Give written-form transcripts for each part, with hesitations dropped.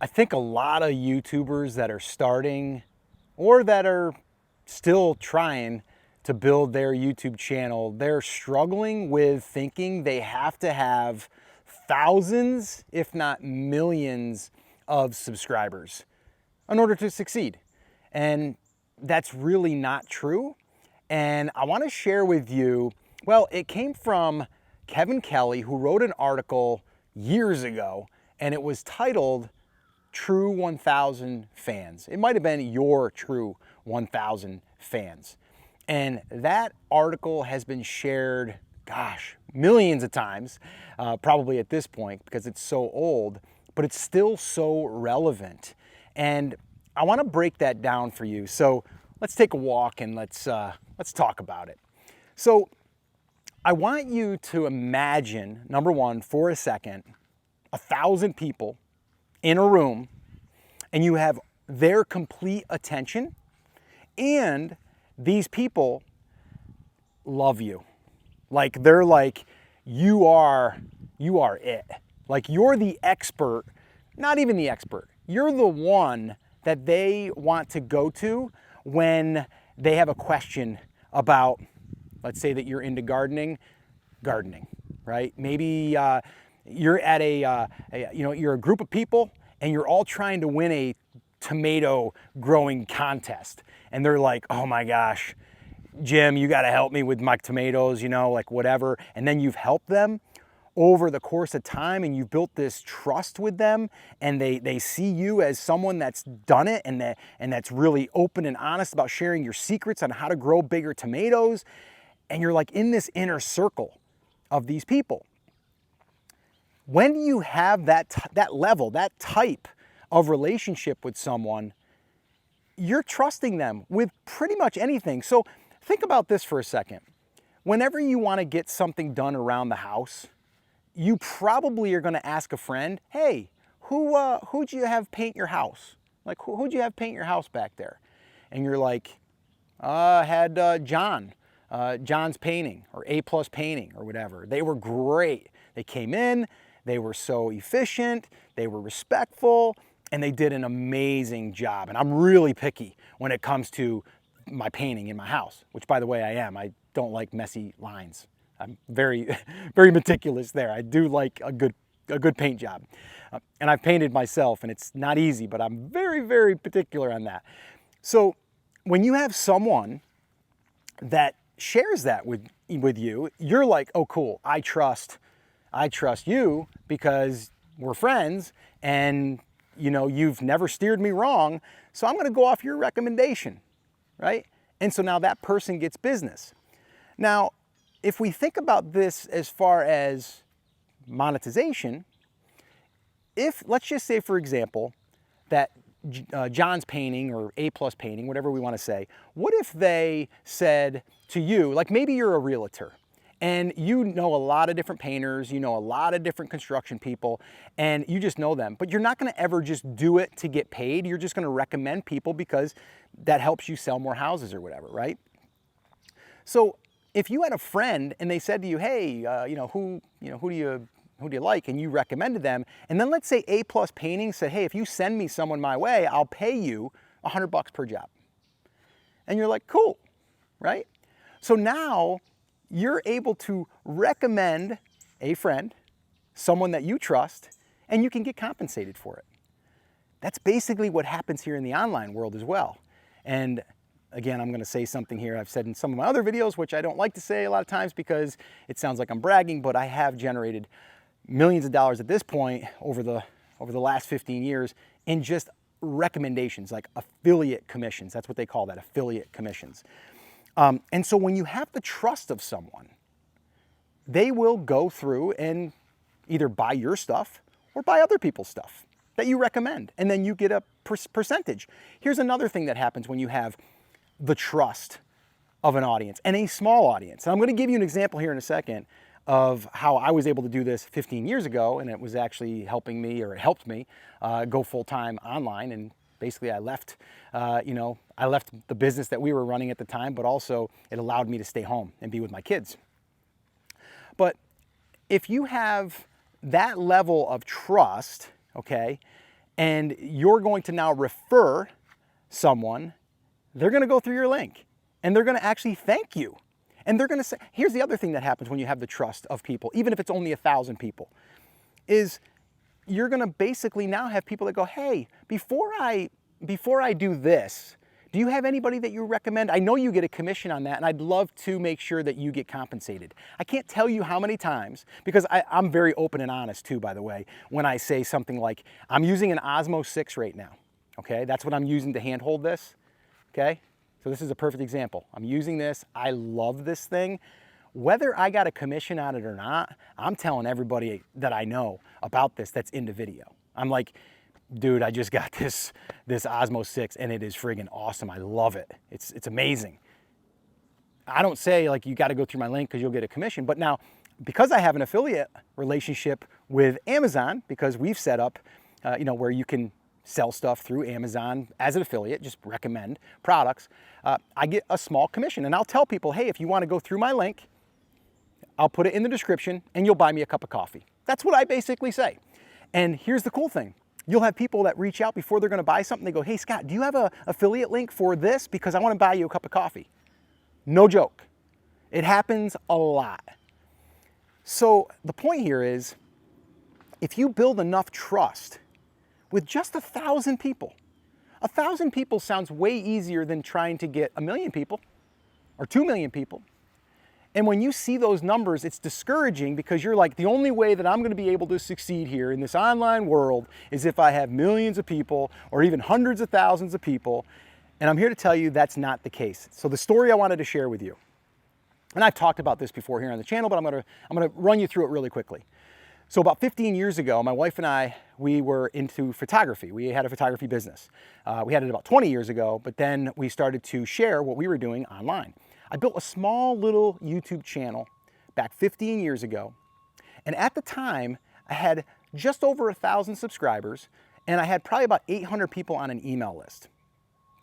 I think a lot of YouTubers that are starting or that are still trying to build their YouTube channel, they're struggling with thinking they have to have thousands, if not millions, of subscribers in order to succeed. And that's really not true. And I want to share with you, well, it came from Kevin Kelly, who wrote an article years ago, and it was titled True 1000 Fans. It might have been Your True 1000 Fans. And that article has been shared, gosh, millions of times, probably at this point because it's so old, but it's still so relevant. And I want to break that down for you. So let's take a walk and let's talk about it. So I want you to imagine, number one, for a second, 1,000 people in a room, and you have their complete attention, and these people love you. Like, they're like, you are it. Like, you're the expert, not even the expert. You're the one that they want to go to when they have a question about, let's say that you're into gardening, right? Maybe you're at you're a group of people and you're all trying to win a tomato growing contest. And they're like, oh my gosh, Jim, you got to help me with my tomatoes, like whatever. And then you've helped them over the course of time and you've built this trust with them, and they see you as someone that's done it and that's really open and honest about sharing your secrets on how to grow bigger tomatoes. And you're like in this inner circle of these people. When you have that level, that type of relationship with someone, you're trusting them with pretty much anything. So think about this for a second. Whenever you want to get something done around the house, you probably are going to ask a friend, hey, who'd you have paint your house? Like, who'd you have paint your house back there? And you're like, I had John's Painting or A+ Painting or whatever. They were great. They came in, they were so efficient, they were respectful, and they did an amazing job. And I'm really picky when it comes to my painting in my house, which, by the way, I am. I don't like messy lines. I'm very, very meticulous there. I do like a good paint job. And I've painted myself, and it's not easy, but I'm very, very particular on that. So when you have someone that shares that with you, you're like, oh, cool, I trust you because we're friends, and you've never steered me wrong, so I'm going to go off your recommendation, right? And so now that person gets business. Now, if we think about this as far as monetization, let's just say, for example, that John's Painting or A+ Painting, whatever we want to say, what if they said to you, like maybe you're a realtor and you know a lot of different painters, you know a lot of different construction people, and you just know them, but you're not going to ever just do it to get paid. You're just going to recommend people because that helps you sell more houses or whatever, right? So if you had a friend and they said to you, hey, who do you like? And you recommended them. And then let's say A+ Painting said, hey, if you send me someone my way, I'll pay you $100 per job. And you're like, cool, right? So now you're able to recommend a friend, someone that you trust, and you can get compensated for it. That's basically what happens here in the online world as well. And again, I'm going to say something here I've said in some of my other videos, which I don't like to say a lot of times because it sounds like I'm bragging, but I have generated millions of dollars at this point over the last 15 years in just recommendations, like affiliate commissions. That's what they call that, affiliate commissions. And so when you have the trust of someone, they will go through and either buy your stuff or buy other people's stuff that you recommend, and then you get a percentage. Here's another thing that happens when you have the trust of an audience, and a small audience. And I'm going to give you an example here in a second of how I was able to do this 15 years ago, and it was actually helping me, or it helped me go full-time online. And basically I left, I left the business that we were running at the time, but also it allowed me to stay home and be with my kids. But if you have that level of trust, okay, and you're going to now refer someone, they're going to go through your link and they're going to actually thank you. And they're going to say, here's the other thing that happens when you have the trust of people, even if it's only 1,000 people, is you're going to basically now have people that go, hey, before I do this, do you have anybody that you recommend? I know you get a commission on that, and I'd love to make sure that you get compensated. I can't tell you how many times, because I'm very open and honest too, by the way, when I say something like, I'm using an Osmo 6 right now, okay? That's what I'm using to handhold this, okay? So this is a perfect example. I'm using this. I love this thing. Whether I got a commission on it or not, I'm telling everybody that I know about this that's into video. I'm like, dude, I just got this Osmo 6 and it is friggin' awesome. I love it. It's amazing. I don't say like you got to go through my link because you'll get a commission, but now because I have an affiliate relationship with Amazon, because we've set up, where you can sell stuff through Amazon as an affiliate, just recommend products, I get a small commission. And I'll tell people, hey, if you want to go through my link, I'll put it in the description and you'll buy me a cup of coffee. That's what I basically say. And here's the cool thing. You'll have people that reach out before they're going to buy something. They go, hey, Scott, do you have an affiliate link for this? Because I want to buy you a cup of coffee. No joke. It happens a lot. So the point here is, if you build enough trust with just 1,000 people, 1,000 people sounds way easier than trying to get 1 million people or 2 million people. And when you see those numbers, it's discouraging because you're like, the only way that I'm going to be able to succeed here in this online world is if I have millions of people or even hundreds of thousands of people. And I'm here to tell you that's not the case. So the story I wanted to share with you, and I've talked about this before here on the channel, but I'm going to run you through it really quickly. So about 15 years ago, my wife and I, we were into photography. We had a photography business. We had it about 20 years ago, but then we started to share what we were doing online. I built a small little YouTube channel back 15 years ago. And at the time, I had just over 1,000 subscribers, and I had probably about 800 people on an email list.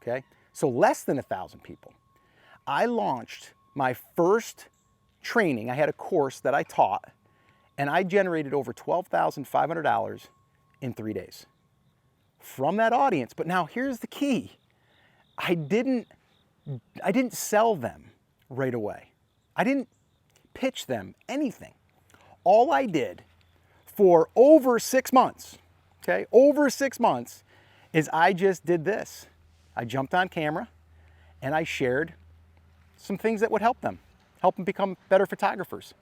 Okay? So less than 1,000 people. I launched my first training. I had a course that I taught, and I generated over $12,500 in 3 days from that audience. But now here's the key. I didn't sell them right away. I didn't pitch them anything. All I did for over 6 months, okay, over 6 months, is I just did this. I jumped on camera and I shared some things that would help them become better photographers,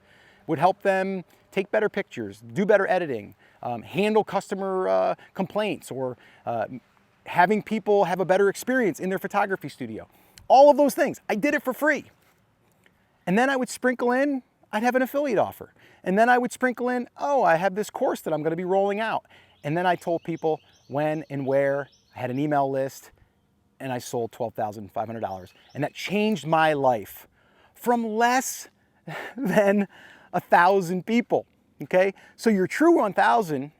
would help them take better pictures, do better editing, handle customer complaints, or having people have a better experience in their photography studio. All of those things. I did it for free. And then I would sprinkle in, I'd have an affiliate offer. And then I would sprinkle in, oh, I have this course that I'm going to be rolling out. And then I told people when and where. I had an email list, and I sold $12,500. And that changed my life from less than 1,000 people. Okay? So your true 1,000,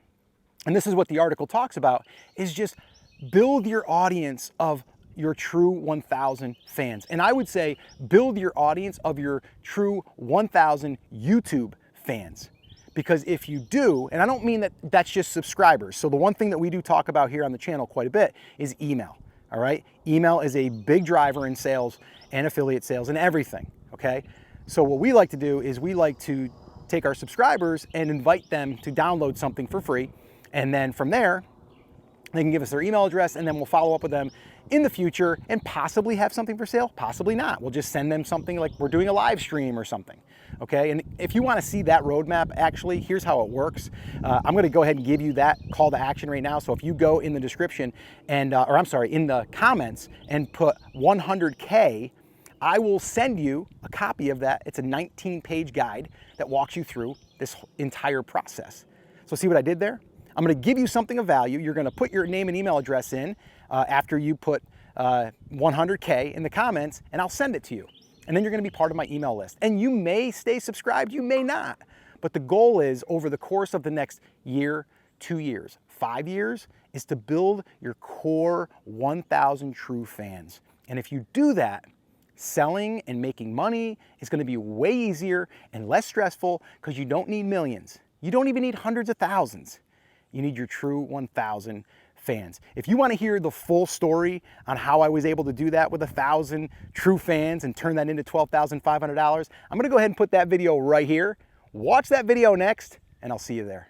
and this is what the article talks about, is just build your audience of your true 1,000 fans. And I would say build your audience of your true 1,000 YouTube fans. Because if you do, and I don't mean that that's just subscribers. So the one thing that we do talk about here on the channel quite a bit is email. All right? Email is a big driver in sales and affiliate sales and everything. Okay? So what we like to do is we like to take our subscribers and invite them to download something for free. And then from there, they can give us their email address, and then we'll follow up with them in the future and possibly have something for sale, possibly not. We'll just send them something like we're doing a live stream or something, okay? And if you wanna see that roadmap, actually, here's how it works. I'm gonna go ahead and give you that call to action right now. So if you go in the description and, in the comments and put 100K, I will send you a copy of that. It's a 19-page guide that walks you through this entire process. So see what I did there? I'm going to give you something of value. You're going to put your name and email address in after you put 100K in the comments, and I'll send it to you. And then you're going to be part of my email list. And you may stay subscribed, you may not. But the goal is, over the course of the next year, 2 years, 5 years, is to build your core 1,000 true fans. And if you do that, selling and making money is going to be way easier and less stressful, because you don't need millions. You don't even need hundreds of thousands. You need your true 1,000 fans. If you want to hear the full story on how I was able to do that with 1,000 true fans and turn that into $12,500, I'm going to go ahead and put that video right here. Watch that video next, and I'll see you there.